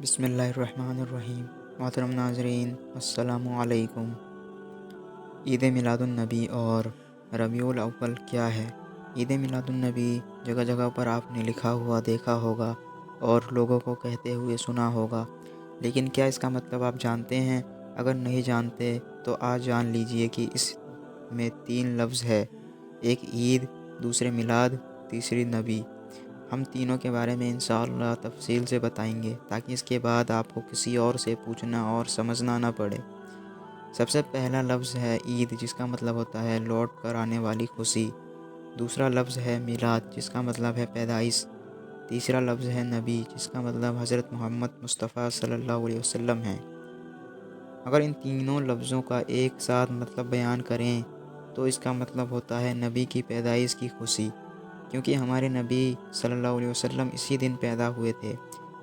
بسم اللہ الرحمن الرحیم۔ محترم ناظرین، السلام علیکم۔ عید میلاد النبی اور ربیع الاول کیا ہے؟ عید میلاد النبی جگہ جگہ پر آپ نے لکھا ہوا دیکھا ہوگا اور لوگوں کو کہتے ہوئے سنا ہوگا، لیکن کیا اس کا مطلب آپ جانتے ہیں؟ اگر نہیں جانتے تو آج جان لیجئے کہ اس میں 3 لفظ ہے، ایک عید، دوسرے میلاد، تیسری نبی۔ ہم تینوں کے بارے میں انشاءاللہ تفصیل سے بتائیں گے تاکہ اس کے بعد آپ کو کسی اور سے پوچھنا اور سمجھنا نہ پڑے۔ سب سے پہلا لفظ ہے عید، جس کا مطلب ہوتا ہے لوٹ کر آنے والی خوشی۔ دوسرا لفظ ہے میلاد، جس کا مطلب ہے پیدائش۔ تیسرا لفظ ہے نبی، جس کا مطلب حضرت محمد مصطفیٰ صلی اللہ علیہ وسلم ہے۔ اگر ان تینوں لفظوں کا ایک ساتھ مطلب بیان کریں تو اس کا مطلب ہوتا ہے نبی کی پیدائش کی خوشی، کیونکہ ہمارے نبی صلی اللہ علیہ وسلم اسی دن پیدا ہوئے تھے،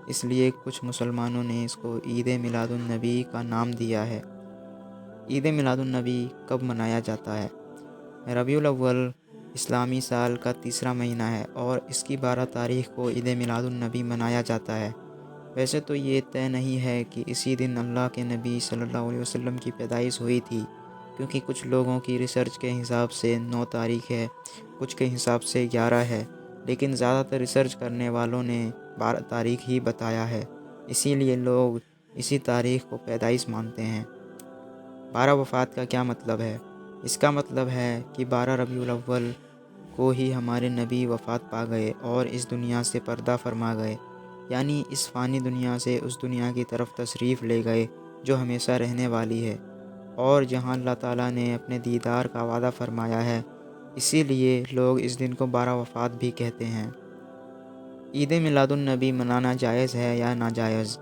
اس لیے کچھ مسلمانوں نے اس کو عید میلاد النبی کا نام دیا ہے۔ عید میلاد النبی کب منایا جاتا ہے؟ ربیع الاول اسلامی سال کا تیسرا مہینہ ہے اور اس کی 12 تاریخ کو عید میلاد النبی منایا جاتا ہے۔ ویسے تو یہ طے نہیں ہے کہ اسی دن اللہ کے نبی صلی اللہ علیہ وسلم کی پیدائش ہوئی تھی، کیونکہ کچھ لوگوں کی ریسرچ کے حساب سے 9 تاریخ ہے، کچھ کے حساب سے 11 ہے، لیکن زیادہ تر ریسرچ کرنے والوں نے 12 تاریخ ہی بتایا ہے، اسی لیے لوگ اسی تاریخ کو پیدائش مانتے ہیں۔ 12 وفات کا کیا مطلب ہے؟ اس کا مطلب ہے کہ 12 ربیع الاول کو ہی ہمارے نبی وفات پا گئے اور اس دنیا سے پردہ فرما گئے، یعنی اس فانی دنیا سے اس دنیا کی طرف تشریف لے گئے جو ہمیشہ رہنے والی ہے، اور جہاں اللہ تعالیٰ نے اپنے دیدار کا وعدہ فرمایا ہے، اسی لیے لوگ اس دن کو 12 وفات بھی کہتے ہیں۔ عید میلاد النبی منانا جائز ہے یا ناجائز؟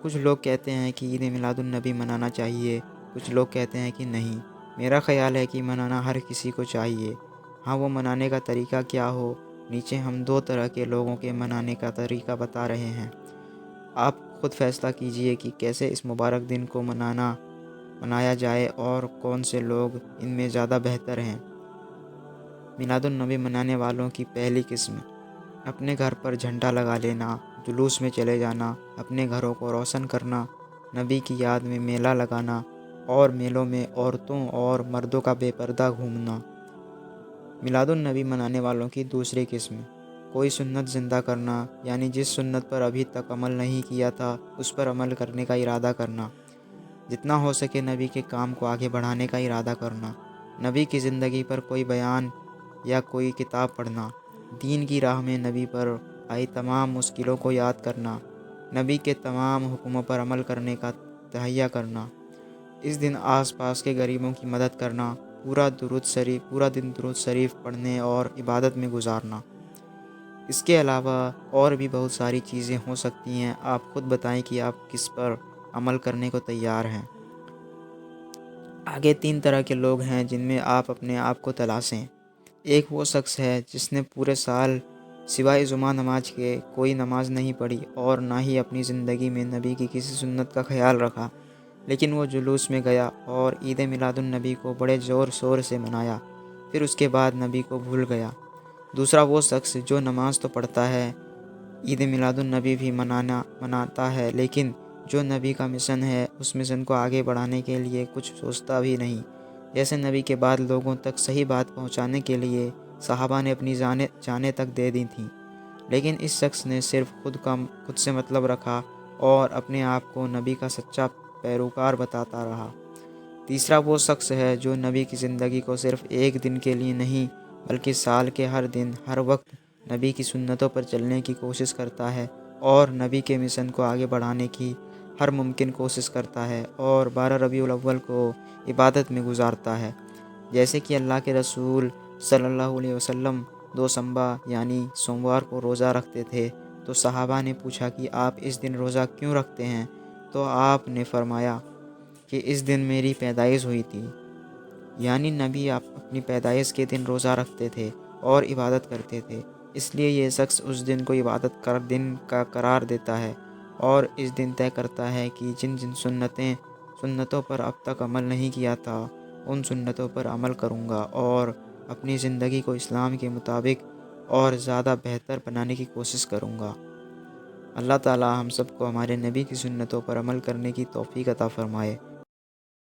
کچھ لوگ کہتے ہیں کہ عید میلاد النبی منانا چاہیے، کچھ لوگ کہتے ہیں کہ نہیں۔ میرا خیال ہے کہ منانا ہر کسی کو چاہیے، ہاں وہ منانے کا طریقہ کیا ہو۔ نیچے ہم 2 طرح کے لوگوں کے منانے کا طریقہ بتا رہے ہیں، آپ خود فیصلہ کیجئے کہ کیسے اس مبارک دن کو منایا جائے اور کون سے لوگ ان میں زیادہ بہتر ہیں۔ میلاد النبی منانے والوں کی پہلی قسم: اپنے گھر پر جھنڈا لگا لینا، جلوس میں چلے جانا، اپنے گھروں کو روشن کرنا، نبی کی یاد میں میلہ لگانا اور میلوں میں عورتوں اور مردوں کا بے پردہ گھومنا۔ میلاد النبی منانے والوں کی دوسری قسم: کوئی سنت زندہ کرنا، یعنی جس سنت پر ابھی تک عمل نہیں کیا تھا اس پر عمل کرنے کا ارادہ کرنا، جتنا ہو سکے نبی کے کام کو آگے بڑھانے کا ارادہ کرنا، نبی کی زندگی پر کوئی بیان یا کوئی کتاب پڑھنا، دین کی راہ میں نبی پر آئی تمام مشکلوں کو یاد کرنا، نبی کے تمام حکموں پر عمل کرنے کا تہیہ کرنا، اس دن آس پاس کے غریبوں کی مدد کرنا، پورا دن درود شریف پڑھنے اور عبادت میں گزارنا۔ اس کے علاوہ اور بھی بہت ساری چیزیں ہو سکتی ہیں، آپ خود بتائیں کہ آپ کس پر عمل کرنے کو تیار ہیں۔ آگے 3 طرح کے لوگ ہیں جن میں آپ اپنے آپ کو تلاشیں۔ ایک وہ شخص ہے جس نے پورے سال سوائے جمعہ نماز کے کوئی نماز نہیں پڑھی اور نہ ہی اپنی زندگی میں نبی کی کسی سنت کا خیال رکھا، لیکن وہ جلوس میں گیا اور عید میلاد النبی کو بڑے زور شور سے منایا، پھر اس کے بعد نبی کو بھول گیا۔ دوسرا وہ شخص جو نماز تو پڑھتا ہے، عید میلاد النبی بھی مناتا ہے، لیکن جو نبی کا مشن ہے اس مشن کو آگے بڑھانے کے لیے کچھ سوچتا بھی نہیں، جیسے نبی کے بعد لوگوں تک صحیح بات پہنچانے کے لیے صحابہ نے اپنی جانیں تک دے دی تھیں، لیکن اس شخص نے صرف خود سے مطلب رکھا اور اپنے آپ کو نبی کا سچا پیروکار بتاتا رہا۔ تیسرا وہ شخص ہے جو نبی کی زندگی کو صرف ایک دن کے لیے نہیں بلکہ سال کے ہر دن ہر وقت نبی کی سنتوں پر چلنے کی کوشش کرتا ہے اور نبی کے مشن کو آگے بڑھانے کی ہر ممکن کوشش کرتا ہے اور 12 ربیع الاول کو عبادت میں گزارتا ہے۔ جیسے کہ اللہ کے رسول صلی اللہ علیہ وسلم دوشنبہ یعنی سوموار کو روزہ رکھتے تھے، تو صحابہ نے پوچھا کہ آپ اس دن روزہ کیوں رکھتے ہیں؟ تو آپ نے فرمایا کہ اس دن میری پیدائش ہوئی تھی، یعنی نبی آپ اپنی پیدائش کے دن روزہ رکھتے تھے اور عبادت کرتے تھے، اس لیے یہ شخص اس دن کو عبادت کا دن کا قرار دیتا ہے اور اس دن طے کرتا ہے کہ جن سنتوں پر اب تک عمل نہیں کیا تھا ان سنتوں پر عمل کروں گا اور اپنی زندگی کو اسلام کے مطابق اور زیادہ بہتر بنانے کی کوشش کروں گا۔ اللہ تعالی ہم سب کو ہمارے نبی کی سنتوں پر عمل کرنے کی توفیق عطا فرمائے۔